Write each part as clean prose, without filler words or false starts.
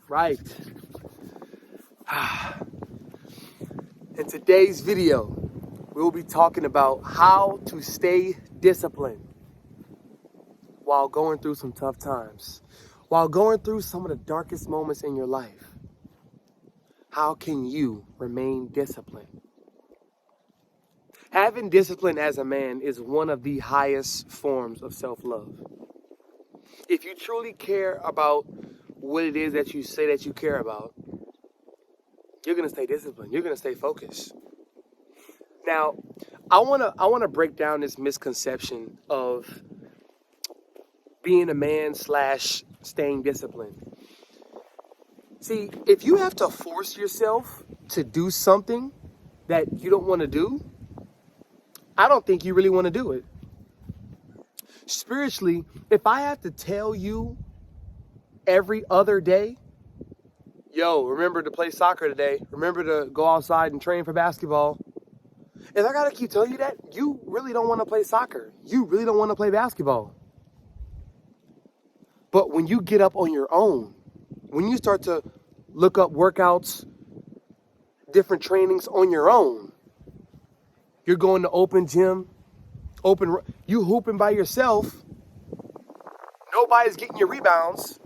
Right. In today's video, we'll be talking about how to stay disciplined while going through some tough times, while going through some of the darkest moments in your life. How can you remain disciplined? Having discipline as a man is one of the highest forms of self-love. If you truly care about what it is that you say that you care about, you're going to stay disciplined. You're going to stay focused. Now, I want to break down this misconception of being a man / staying disciplined. See, if you have to force yourself to do something that you don't want to do, I don't think you really want to do it. Spiritually, if I have to tell you every other day, yo, remember to play soccer today, remember to go outside and train for basketball. If I gotta keep telling you that, you really don't want to play soccer. You really don't want to play basketball. But when you get up on your own, when you start to look up workouts, different trainings on your own, you're going to open gym, you hooping by yourself, nobody's getting your rebounds.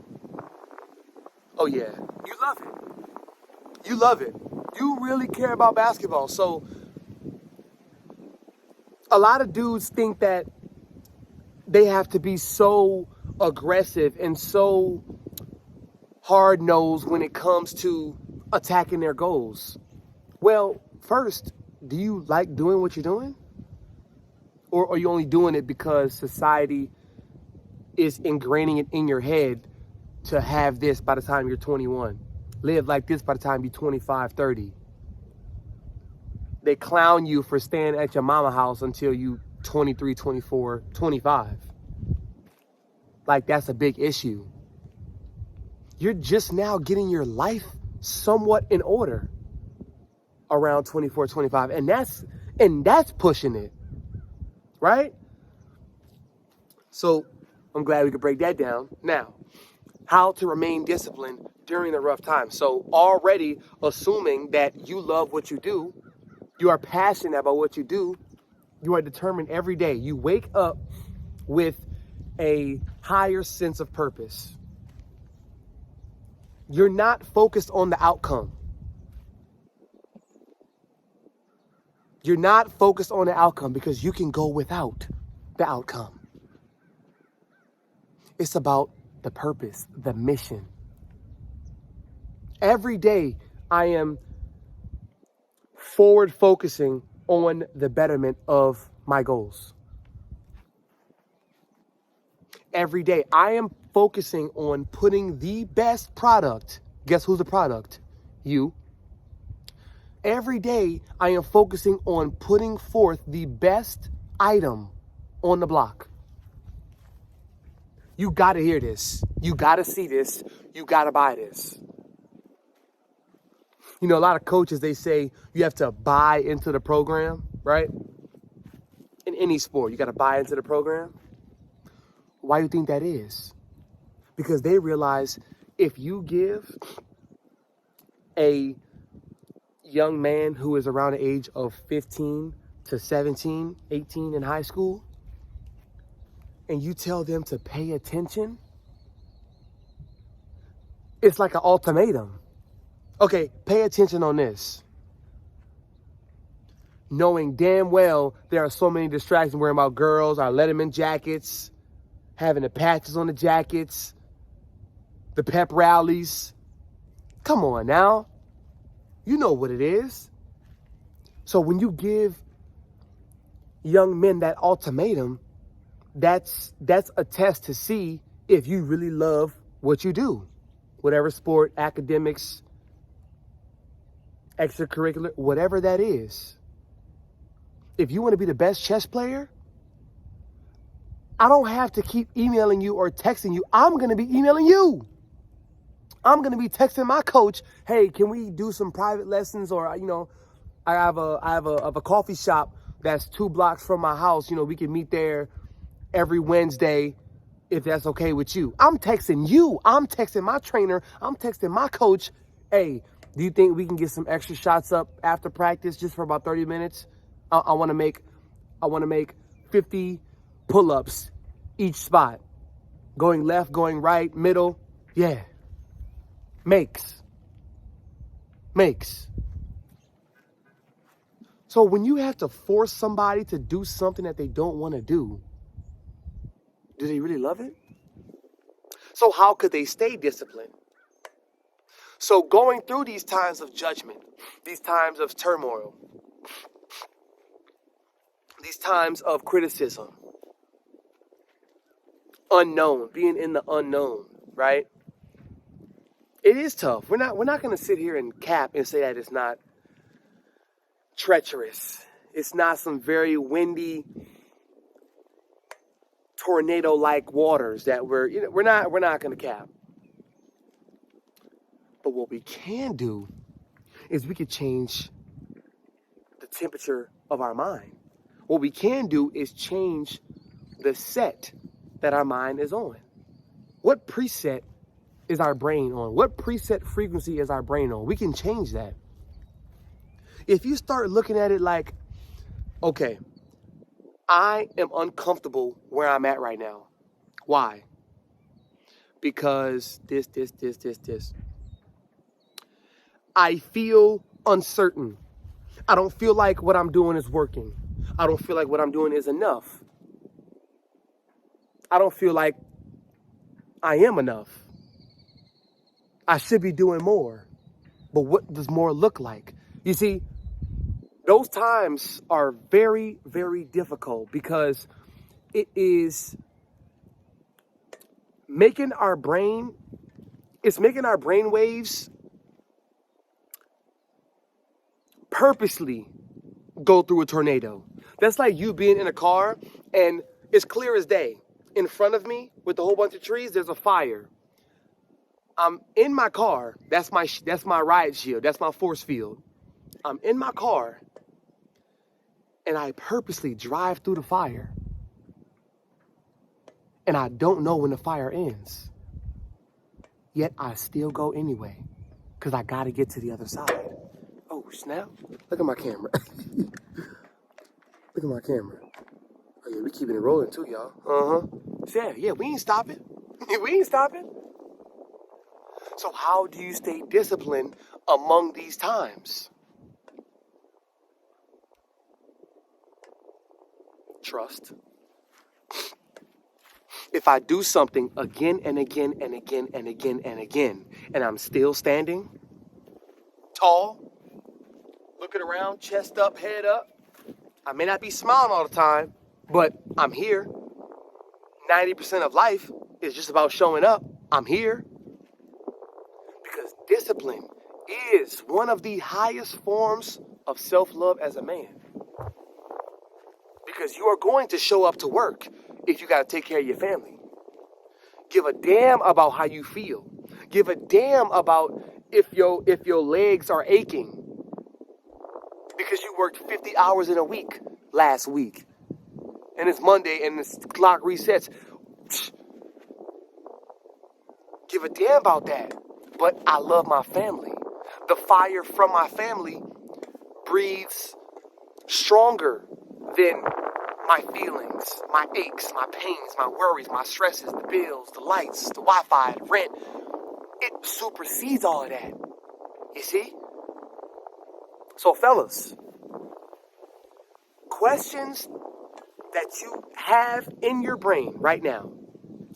Oh yeah, you love it. You love it. You really care about basketball. So a lot of dudes think that they have to be so aggressive and so hard-nosed when it comes to attacking their goals. Well, first, do you like doing what you're doing? Or are you only doing it because society is ingraining it in your head to have this by the time you're 21? Live like this by the time you're 25, 30. They clown you for staying at your mama house until you 23, 24, 25. Like that's a big issue. You're just now getting your life somewhat in order around 24, 25. And that's pushing it. Right? So I'm glad we could break that down. Now, how to remain disciplined during the rough times. So already assuming that you love what you do, you are passionate about what you do, you are determined every day. You wake up with a higher sense of purpose. You're not focused on the outcome. You're not focused on the outcome because you can go without the outcome. It's about the purpose, the mission. Every day I am forward focusing on the betterment of my goals. Every day I am focusing on putting the best product. Guess who's the product? You. Every day, I am focusing on putting forth the best item on the block. You got to hear this. You got to see this. You got to buy this. You know, a lot of coaches, they say you have to buy into the program, right? In any sport, you got to buy into the program. Why do you think that is? Because they realize if you give a young man who is around the age of 15 to 17, 18 in high school, and you tell them to pay attention, it's like an ultimatum. Okay, pay attention on this. Knowing damn well there are so many distractions, worrying about girls, our Letterman jackets, having the patches on the jackets, the pep rallies. Come on now. You know what it is. So when you give young men that ultimatum, that's a test to see if you really love what you do. Whatever sport, academics, extracurricular, whatever that is. If you want to be the best chess player, I don't have to keep emailing you or texting you. I'm going to be emailing you. I'm going to be texting my coach, hey, can we do some private lessons? Or, you know, I have a coffee shop that's 2 blocks from my house. You know, we can meet there every Wednesday if that's okay with you. I'm texting you. I'm texting my trainer. I'm texting my coach. Hey, do you think we can get some extra shots up after practice just for about 30 minutes? I want to make 50 pull-ups each spot. Going left, going right, middle. Yeah. Makes. So when you have to force somebody to do something that they don't want to do they really love it? So how could they stay disciplined? So going through these times of judgment, these times of turmoil, these times of criticism, unknown, being in the unknown, right? It is tough. We're not going to sit here and cap and say that it's not treacherous. It's not some very windy, tornado-like waters that we're not going to cap. But what we can do is we could change the temperature of our mind. What we can do is change the set that our mind is on. What preset is our brain on? What preset frequency is our brain on? We can change that. If you start looking at it like, okay, I am uncomfortable where I'm at right now. Why? Because this. I feel uncertain. I don't feel like what I'm doing is working. I don't feel like what I'm doing is enough. I don't feel like I am enough. I should be doing more. But what does more look like? You see, those times are very, very difficult because it is making our brain waves purposely go through a tornado. That's like you being in a car and it's clear as day. In front of me with a whole bunch of trees, there's a fire. I'm in my car. That's my ride shield. That's my force field. I'm in my car and I purposely drive through the fire. And I don't know when the fire ends. Yet I still go anyway because I got to get to the other side. Oh, snap. Look at my camera. Look at my camera. Oh, yeah, we keeping it rolling too, y'all. Uh-huh. Yeah, we ain't stopping. We ain't stopping. So how do you stay disciplined among these times? Trust. If I do something again and again and again and again and again, and I'm still standing tall, looking around, chest up, head up, I may not be smiling all the time, but I'm here. 90% of life is just about showing up. I'm here. Because discipline is one of the highest forms of self-love as a man. Because you are going to show up to work if you got to take care of your family. Give a damn about how you feel. Give a damn about if your legs are aching because you worked 50 hours in a week last week. And it's Monday and the clock resets. Give a damn about that. But I love my family. The fire from my family breathes stronger than my feelings, my aches, my pains, my worries, my stresses, the bills, the lights, the Wi-Fi, the rent. It supersedes all of that. You see? So fellas, questions that you have in your brain right now,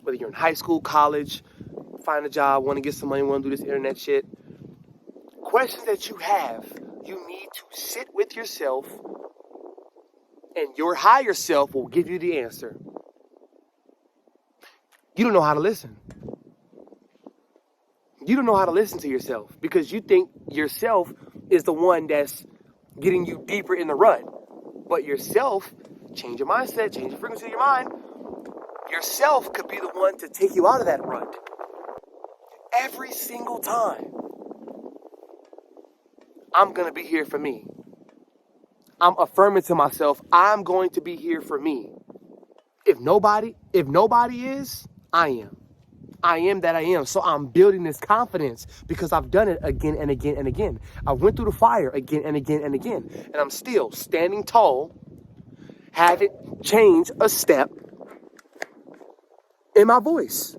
whether you're in high school, college, find a job, want to get some money, want to do this internet shit, questions that you have, you need to sit with yourself and your higher self will give you the answer. You don't know how to listen. You don't know how to listen to yourself because you think yourself is the one that's getting you deeper in the rut. But yourself, change your mindset, change the frequency of your mind, yourself could be the one to take you out of that rut. Every single time. I'm going to be here for me. I'm affirming to myself, I'm going to be here for me. If nobody is, I am. I am that I am. So I'm building this confidence because I've done it again and again and again. I went through the fire again and again and again. And I'm still standing tall, haven't changed a step in my voice.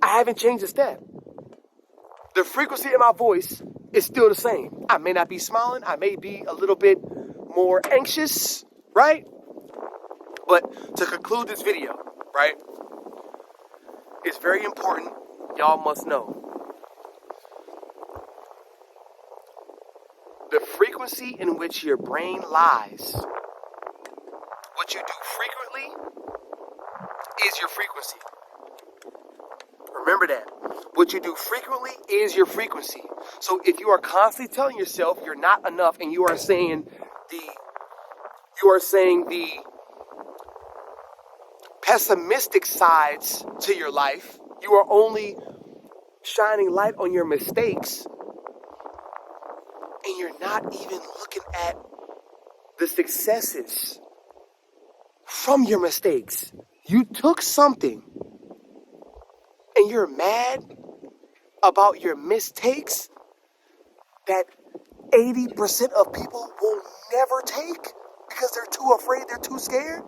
I haven't changed a step. The frequency in my voice is still the same. I may not be smiling. I may be a little bit more anxious, right? But to conclude this video, right? It's very important. Y'all must know. The frequency in which your brain lies, what you do frequently, is your frequency. Remember that. What you do frequently is your frequency. So if you are constantly telling yourself you're not enough and you are saying the pessimistic sides to your life, you are only shining light on your mistakes, and you're not even looking at the successes from your mistakes. You took something and you're mad about your mistakes that 80% of people will never take because they're too afraid, they're too scared.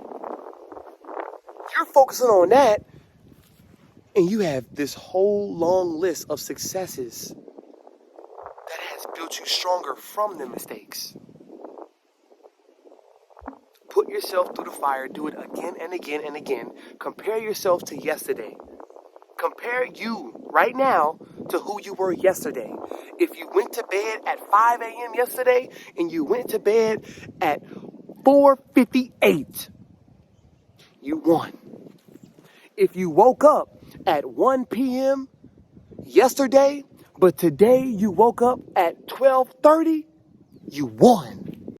You're focusing on that, and you have this whole long list of successes that has built you stronger from the mistakes. Put yourself through the fire. Do it again and again and again. Compare yourself to yesterday. Compare you right now to who you were yesterday. If you went to bed at 5 a.m. yesterday and you went to bed at 4:58, you won. If you woke up at 1 p.m. yesterday, but today you woke up at 12:30, you won.